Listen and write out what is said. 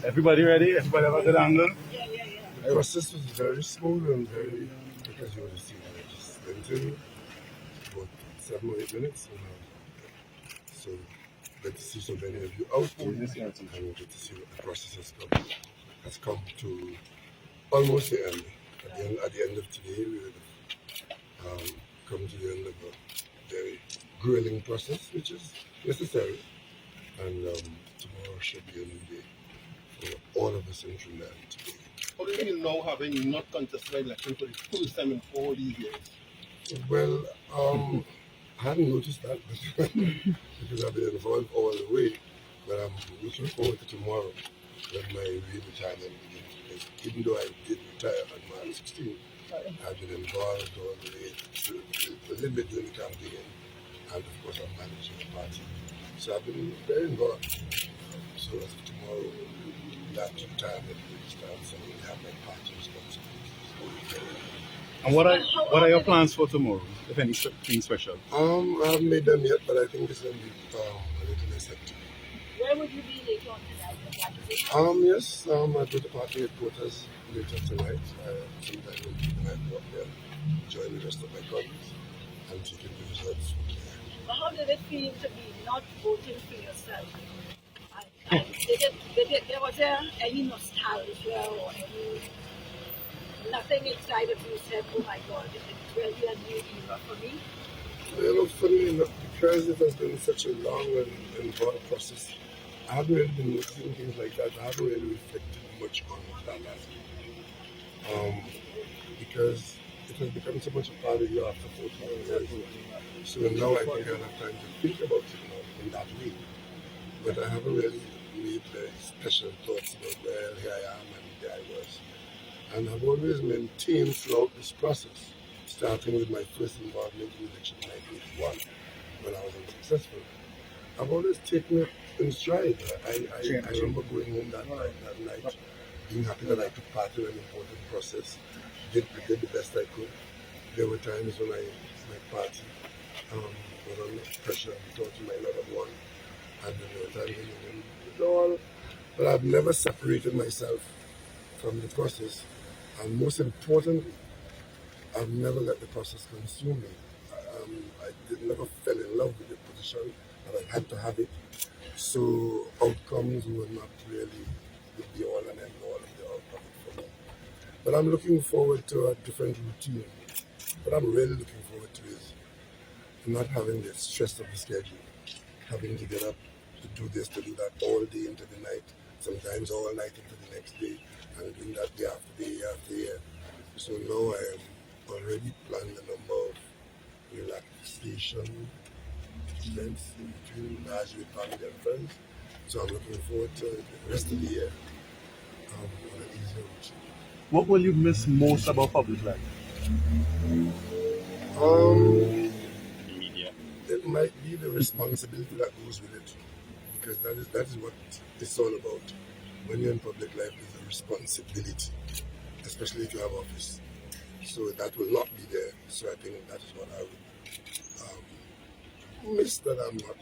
Everybody ready? Everybody have a good angle? The process was very smooth and very, because you would have seen it, just went in about 7 or 8 minutes. So good to see so many of you out there, and good to see what the process has come to almost the end. At the end of today, we would have come to the end of a very grueling process, which is necessary. And tomorrow should be a new day for all of us in Trinidad today. How do you feel now having not contested the election for the first time in all these years? Well, I hadn't noticed that because I've been involved all the way. But I'm looking forward to tomorrow when my re-retirement begins. Because even though I did retire on March 16, I've been involved all the way to a little bit during the campaign, and of course I'm managing the party. So I've been very involved. So as of tomorrow, that retirement will start, so we have my party responsibilities. And what are your plans for tomorrow, if anything special? I haven't made them yet, but I think it's going to be a little less hectic. Where would you be later on tonight? Yes, I'll go to party headquarters later tonight. Sometime in the night, go up there, join the rest of my colleagues, and take in the results from there. But how did it feel to be not voting for yourself? Was there any nostalgia or nothing inside of you said, oh my God, it's really a new era for me? Funny enough, because it has been such a long and involved process, I haven't really been noticing things like that. I haven't really reflected much on that aspect. Because it has become so much a part of you after 14 years. So now I think I have time to think about it in that way. But I haven't really made very special thoughts about, well, here I am and there I was. And I've always maintained throughout this process, starting with my first involvement in election in 1981, when I was unsuccessful. I've always taken it in stride. I remember going home that night, being happy that I took part in an important process, did the best I could. There were times when my party was under pressure and thought we might not have won. And then there were times when but I've never separated myself from the process. And most important, I've never let the process consume me. I never fell in love with the position, but I had to have it. So outcomes were not really the be all and end all of the outcome for me. But I'm looking forward to a different routine. What I'm really looking forward to is not having the stress of the schedule, having to get up to do this, to do that all day into the night, sometimes all night into the next day, and doing that day after day after year. So now I am already planning a number of relaxation events in between large with family and friends. So I'm looking forward to the rest of the year on an easier routine. What will you miss most about public life? Media. It might be the responsibility that goes with it, because that is what it's all about. When you're in public life, there's a responsibility, especially if you have office. So that will not be there. So I think that is what I would miss, that I'm not